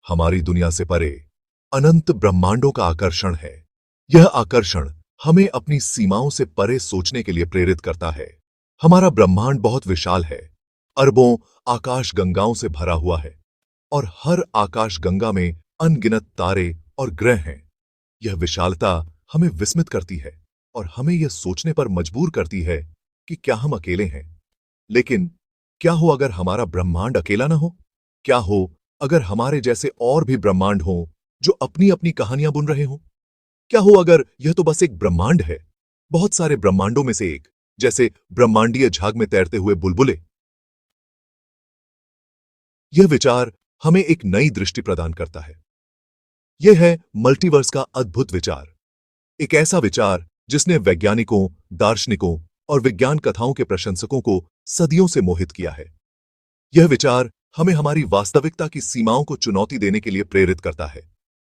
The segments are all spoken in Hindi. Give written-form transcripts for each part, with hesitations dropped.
हमारी दुनिया से परे अनंत ब्रह्मांडों का आकर्षण है। यह आकर्षण हमें अपनी सीमाओं से परे सोचने के लिए प्रेरित करता है। हमारा ब्रह्मांड बहुत विशाल है, अरबों आकाश गंगाओं से भरा हुआ है और हर आकाश गंगा में अनगिनत तारे और ग्रह हैं। यह विशालता हमें विस्मित करती है और हमें यह सोचने पर मजबूर करती है कि क्या हम अकेले हैं। लेकिन क्या हो अगर हमारा ब्रह्मांड अकेला ना हो? क्या हो अगर हमारे जैसे और भी ब्रह्मांड हों जो अपनी अपनी कहानियां बुन रहे हों? क्या हो अगर यह तो बस एक ब्रह्मांड है, बहुत सारे ब्रह्मांडों में से एक, जैसे ब्रह्मांडीय झाग में तैरते हुए बुलबुले? यह विचार हमें एक नई दृष्टि प्रदान करता है। यह है मल्टीवर्स का अद्भुत विचार, एक ऐसा विचार जिसने वैज्ञानिकों, दार्शनिकों और विज्ञान कथाओं के प्रशंसकों को सदियों से मोहित किया है। यह विचार हमें हमारी वास्तविकता की सीमाओं को चुनौती देने के लिए प्रेरित करता है।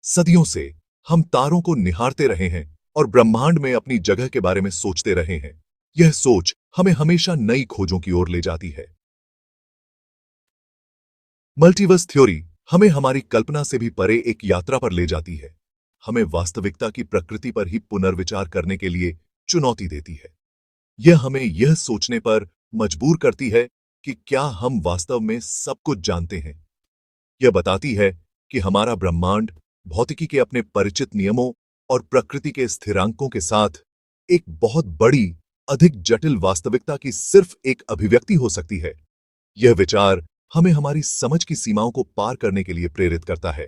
सदियों से हम तारों को निहारते रहे हैं और ब्रह्मांड में अपनी जगह के बारे में सोचते रहे हैं। यह सोच हमें हमेशा नई खोजों की ओर ले जाती है। मल्टीवर्स थ्योरी हमें हमारी कल्पना से भी परे एक यात्रा पर ले जाती है। हमें वास्तविकता की प्रकृति पर ही पुनर्विचार करने के लिए चुनौती देती है। यह हमें यह सोचने पर मजबूर करती है कि क्या हम वास्तव में सब कुछ जानते हैं। यह बताती है कि हमारा ब्रह्मांड भौतिकी के अपने परिचित नियमों और प्रकृति के स्थिरांकों के साथ एक बहुत बड़ी, अधिक जटिल वास्तविकता की सिर्फ एक अभिव्यक्ति हो सकती है। यह विचार हमें हमारी समझ की सीमाओं को पार करने के लिए प्रेरित करता है।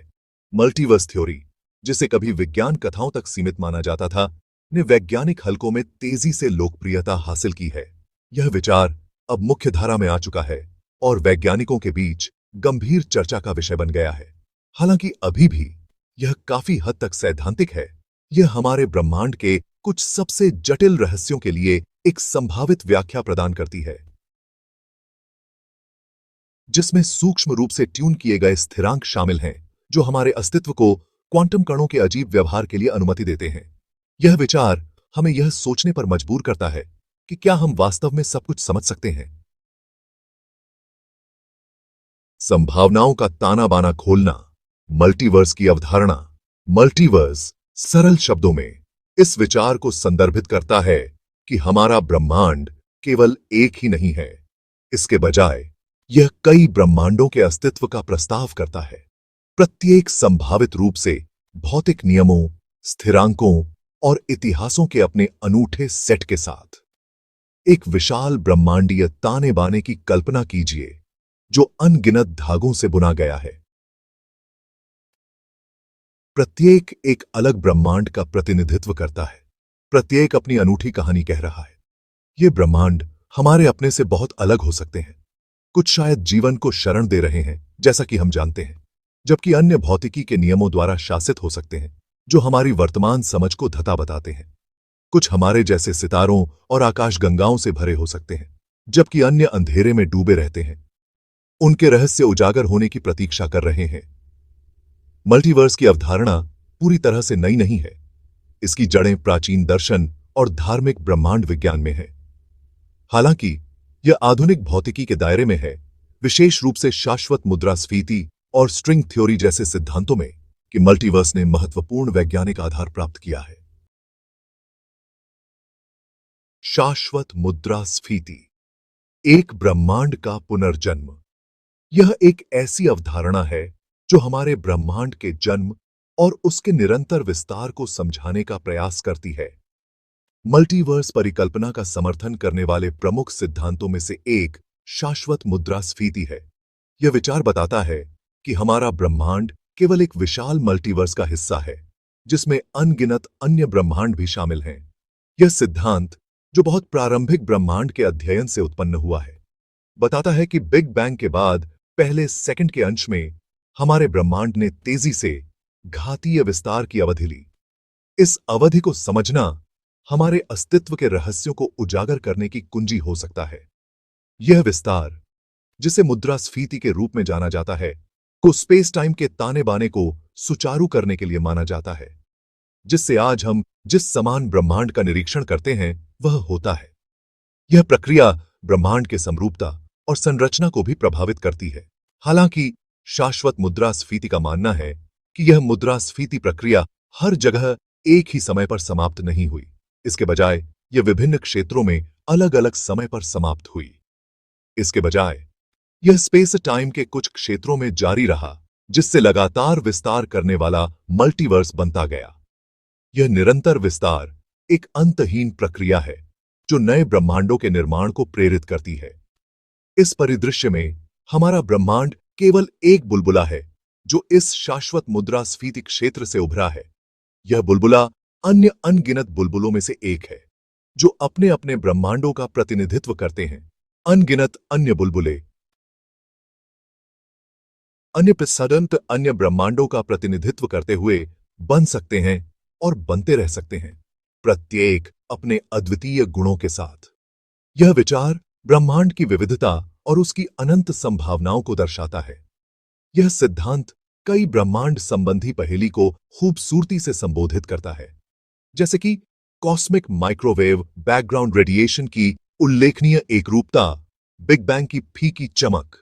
मल्टीवर्स थ्योरी, जिसे कभी विज्ञान कथाओं तक सीमित माना जाता था, ने वैज्ञानिक हलकों में तेजी से लोकप्रियता हासिल की है। यह विचार अब मुख्य धारा में आ चुका है और वैज्ञानिकों के बीच गंभीर चर्चा का विषय बन गया है। हालांकि अभी भी यह काफी हद तक सैद्धांतिक है। यह हमारे ब्रह्मांड के कुछ सबसे जटिल रहस्यों के लिए एक संभावित व्याख्या प्रदान करती है, जिसमें सूक्ष्म रूप से ट्यून किए गए स्थिरांक शामिल हैं, जो हमारे अस्तित्व को क्वांटम कणों के अजीब व्यवहार के लिए अनुमति देते हैं। यह विचार हमें यह सोचने पर मजबूर करता है कि क्या हम वास्तव में सब कुछ समझ सकते हैं। संभावनाओं का ताना बाना खोलना, मल्टीवर्स की अवधारणा। मल्टीवर्स सरल शब्दों में इस विचार को संदर्भित करता है कि हमारा ब्रह्मांड केवल एक ही नहीं है। इसके बजाय यह कई ब्रह्मांडों के अस्तित्व का प्रस्ताव करता है, प्रत्येक संभावित रूप से भौतिक नियमों, स्थिरांकों और इतिहासों के अपने अनूठे सेट के साथ। एक विशाल ब्रह्मांडीय ताने बाने की कल्पना कीजिए जो अनगिनत धागों से बुना गया है। प्रत्येक एक अलग ब्रह्मांड का प्रतिनिधित्व करता है, प्रत्येक अपनी अनूठी कहानी कह रहा है। ये ब्रह्मांड हमारे अपने से बहुत अलग हो सकते हैं। कुछ शायद जीवन को शरण दे रहे हैं, जैसा कि हम जानते हैं, जबकि अन्य भौतिकी के नियमों द्वारा शासित हो सकते हैं, जो हमारी वर्तमान समझ को धता बताते हैं। कुछ हमारे जैसे सितारों और आकाशगंगाओं से भरे हो सकते हैं, जबकि अन्य अंधेरे में डूबे रहते हैं, उनके रहस्य उजागर होने की प्रतीक्षा कर रहे हैं। मल्टीवर्स की अवधारणा पूरी तरह से नई नहीं है। इसकी जड़ें प्राचीन दर्शन और धार्मिक ब्रह्मांड विज्ञान में हैं। हालांकि यह आधुनिक भौतिकी के दायरे में है, विशेष रूप से शाश्वत मुद्रास्फीति और स्ट्रिंग थ्योरी जैसे सिद्धांतों में, कि मल्टीवर्स ने महत्वपूर्ण वैज्ञानिक आधार प्राप्त किया है। शाश्वत मुद्रास्फीति, एक ब्रह्मांड का पुनर्जन्म। यह एक ऐसी अवधारणा है जो हमारे ब्रह्मांड के जन्म और उसके निरंतर विस्तार को समझाने का प्रयास करती है। मल्टीवर्स परिकल्पना का समर्थन करने वाले प्रमुख सिद्धांतों में से एक शाश्वत मुद्रास्फीति है। यह विचार बताता है कि हमारा ब्रह्मांड केवल एक विशाल मल्टीवर्स का हिस्सा है, जिसमें अनगिनत अन्य ब्रह्मांड भी शामिल हैं। यह सिद्धांत, जो बहुत प्रारंभिक ब्रह्मांड के अध्ययन से उत्पन्न हुआ है, बताता है कि बिग बैंग के बाद पहले सेकंड के अंश में हमारे ब्रह्मांड ने तेजी से घातीय विस्तार की अवधि ली। इस अवधि को समझना हमारे अस्तित्व के रहस्यों को उजागर करने की कुंजी हो सकता है। यह विस्तार, जिसे मुद्रास्फीति के रूप में जाना जाता है, को स्पेस टाइम के ताने बाने को सुचारू करने के लिए माना जाता है, जिससे आज हम जिस समान ब्रह्मांड का निरीक्षण करते हैं वह होता है। यह प्रक्रिया ब्रह्मांड के समरूपता और संरचना को भी प्रभावित करती है। हालांकि शाश्वत मुद्रास्फीति का मानना है कि यह मुद्रास्फीति प्रक्रिया हर जगह एक ही समय पर समाप्त नहीं हुई। इसके बजाय यह विभिन्न क्षेत्रों में अलग अलग समय पर समाप्त हुई। इसके बजाय यह स्पेस टाइम के कुछ क्षेत्रों में जारी रहा, जिससे लगातार विस्तार करने वाला मल्टीवर्स बनता गया। यह निरंतर विस्तार एक अंतहीन प्रक्रिया है जो नए ब्रह्मांडों के निर्माण को प्रेरित करती है। इस परिदृश्य में हमारा ब्रह्मांड केवल एक बुलबुला है जो इस शाश्वत मुद्रास्फीति क्षेत्र से उभरा है। यह बुलबुला अन्य अनगिनत बुलबुलों में से एक है जो अपने अपने ब्रह्मांडों का प्रतिनिधित्व करते हैं। अनगिनत अन्य बुलबुले अन्य प्रसदंत अन्य ब्रह्मांडों का प्रतिनिधित्व करते हुए बन सकते हैं और बनते रह सकते हैं, प्रत्येक अपने अद्वितीय गुणों के साथ। यह विचार ब्रह्मांड की विविधता और उसकी अनंत संभावनाओं को दर्शाता है। यह सिद्धांत कई ब्रह्मांड संबंधी पहेली को खूबसूरती से संबोधित करता है, जैसे कि कॉस्मिक माइक्रोवेव बैकग्राउंड रेडिएशन की उल्लेखनीय एकरूपता, बिग बैंग की फीकी चमक।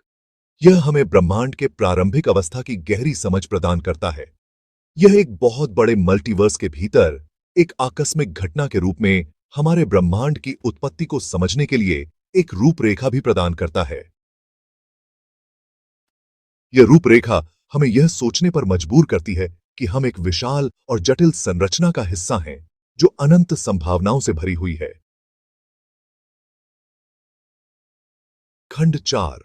यह हमें ब्रह्मांड के प्रारंभिक अवस्था की गहरी समझ प्रदान करता है। यह एक बहुत बड़े मल्टीवर्स के भीतर एक आकस्मिक घटना के रूप में हमारे ब्रह्मांड की उत्पत्ति को समझने के लिए एक रूपरेखा भी प्रदान करता है। यह रूपरेखा हमें यह सोचने पर मजबूर करती है कि हम एक विशाल और जटिल संरचना का हिस्सा हैं जो अनंत संभावनाओं से भरी हुई है। खंड 4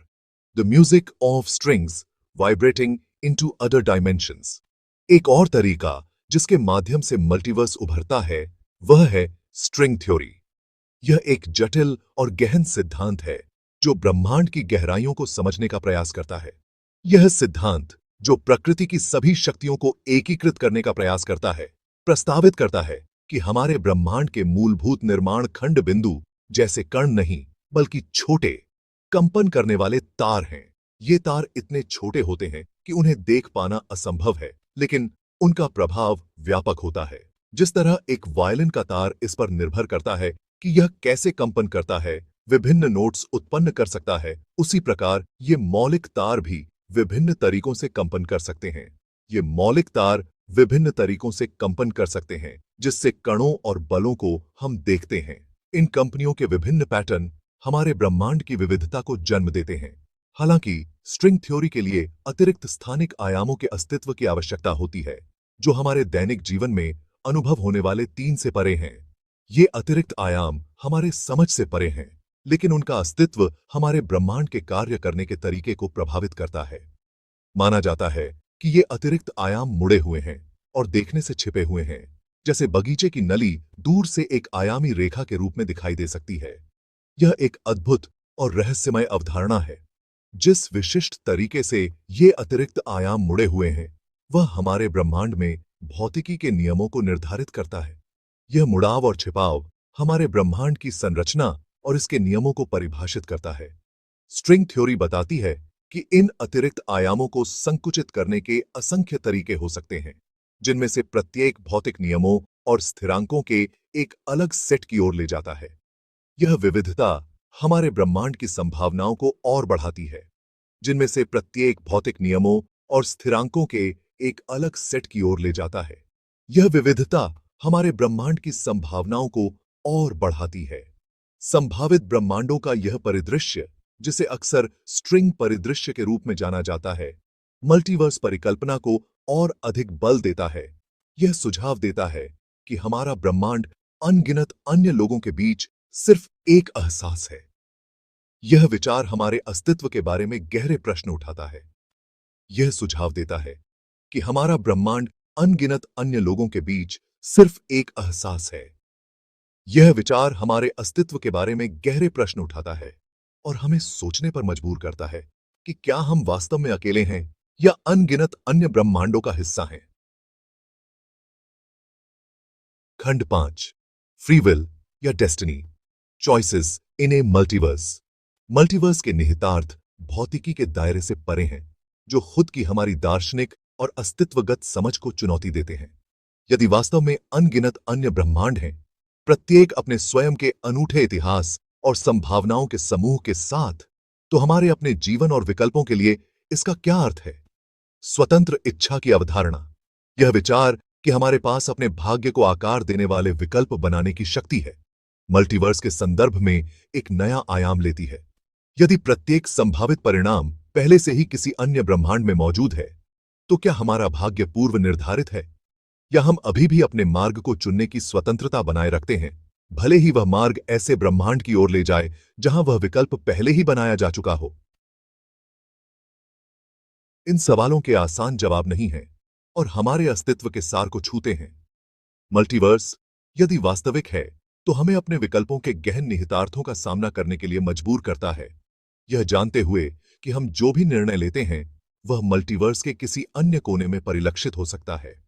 the music of strings vibrating into other dimensions. एक और तरीका जिसके माध्यम से मल्टीवर्स उभरता है वह है स्ट्रिंग थ्योरी। यह एक जटिल और गहन सिद्धांत है जो ब्रह्मांड की गहराइयों को समझने का प्रयास करता है। यह सिद्धांत जो प्रकृति की सभी शक्तियों को एकीकृत करने का प्रयास करता है, प्रस्तावित करता है कि हमारे ब्रह्मांड के मूलभूत निर्माण खंड बिंदु जैसे कण नहीं बल्कि छोटे कंपन करने वाले तार हैं। ये तार इतने छोटे होते हैं कि उन्हें देख पाना असंभव है, लेकिन उनका प्रभाव व्यापक होता है। जिस तरह एक वायलिन का तार इस पर निर्भर करता है कि यह कैसे कंपन करता है, विभिन्न नोट्स उत्पन्न कर सकता है, उसी प्रकार ये मौलिक तार भी विभिन्न तरीकों से कंपन कर सकते हैं। ये मौलिक तार विभिन्न तरीकों से कंपन कर सकते हैं, जिससे कणों और बलों को हम देखते हैं। इन कंपनियों के विभिन्न पैटर्न हमारे ब्रह्मांड की विविधता को जन्म देते हैं। हालांकि स्ट्रिंग थ्योरी के लिए अतिरिक्त स्थानिक आयामों के अस्तित्व की आवश्यकता होती है, जो हमारे दैनिक जीवन में अनुभव होने वाले 3 से परे हैं। ये अतिरिक्त आयाम हमारे समझ से परे हैं, लेकिन उनका अस्तित्व हमारे ब्रह्मांड के कार्य करने के तरीके को प्रभावित करता है। माना जाता है कि ये अतिरिक्त आयाम मुड़े हुए हैं और देखने से छिपे हुए हैं, जैसे बगीचे की नली दूर से एक आयामी रेखा के रूप में दिखाई दे सकती है। यह एक अद्भुत और रहस्यमय अवधारणा है। जिस विशिष्ट तरीके से ये अतिरिक्त आयाम मुड़े हुए हैं, वह हमारे ब्रह्मांड में भौतिकी के नियमों को निर्धारित करता है। यह मुड़ाव और छिपाव हमारे ब्रह्मांड की संरचना और इसके नियमों को परिभाषित करता है। स्ट्रिंग थ्योरी बताती है कि इन अतिरिक्त आयामों को संकुचित करने के असंख्य तरीके हो सकते हैं, जिनमें से प्रत्येक भौतिक नियमों और स्थिरांकों के एक अलग सेट की ओर ले जाता है। यह विविधता हमारे ब्रह्मांड की संभावनाओं को और बढ़ाती है, जिनमें से प्रत्येक भौतिक नियमों और स्थिरांकों के एक अलग सेट की ओर ले जाता है। यह विविधता हमारे ब्रह्मांड की संभावनाओं को और बढ़ाती है। संभावित ब्रह्मांडों का यह परिदृश्य, जिसे अक्सर स्ट्रिंग परिदृश्य के रूप में जाना जाता है, मल्टीवर्स परिकल्पना को और अधिक बल देता है। यह सुझाव देता है कि हमारा ब्रह्मांड अनगिनत अन्य लोगों के बीच सिर्फ एक एहसास है। यह विचार हमारे अस्तित्व के बारे में गहरे प्रश्न उठाता है। यह सुझाव देता है कि हमारा ब्रह्मांड अनगिनत अन्य लोगों के बीच सिर्फ एक एहसास है। यह विचार हमारे अस्तित्व के बारे में गहरे प्रश्न उठाता है और हमें सोचने पर मजबूर करता है कि क्या हम वास्तव में अकेले हैं या अनगिनत अन्य ब्रह्मांडों का हिस्सा हैं। खंड 5 फ्री विल या destiny choices in A multiverse. Multiverse के निहितार्थ भौतिकी के दायरे से परे हैं, जो खुद की हमारी दार्शनिक और अस्तित्वगत समझ को चुनौती देते हैं। यदि वास्तव में अनगिनत अन्य ब्रह्मांड हैं, प्रत्येक अपने स्वयं के अनूठे इतिहास और संभावनाओं के समूह के साथ, तो हमारे अपने जीवन और विकल्पों के लिए इसका क्या अर्थ है? स्वतंत्र इच्छा की अवधारणा। यह विचार कि हमारे पास अपने भाग्य को आकार देने वाले विकल्प बनाने की शक्ति है, मल्टीवर्स के संदर्भ में एक नया आयाम लेती है। यदि प्रत्येक संभावित परिणाम पहले से ही किसी अन्य ब्रह्मांड में मौजूद है, तो क्या हमारा भाग्य पूर्व निर्धारित है, या हम अभी भी अपने मार्ग को चुनने की स्वतंत्रता बनाए रखते हैं, भले ही वह मार्ग ऐसे ब्रह्मांड की ओर ले जाए जहां वह विकल्प पहले ही बनाया जा चुका हो? इन सवालों के आसान जवाब नहीं हैं और हमारे अस्तित्व के सार को छूते हैं। मल्टीवर्स यदि वास्तविक है, तो हमें अपने विकल्पों के गहन निहितार्थों का सामना करने के लिए मजबूर करता है, यह जानते हुए कि हम जो भी निर्णय लेते हैं, वह मल्टीवर्स के किसी अन्य कोने में परिलक्षित हो सकता है।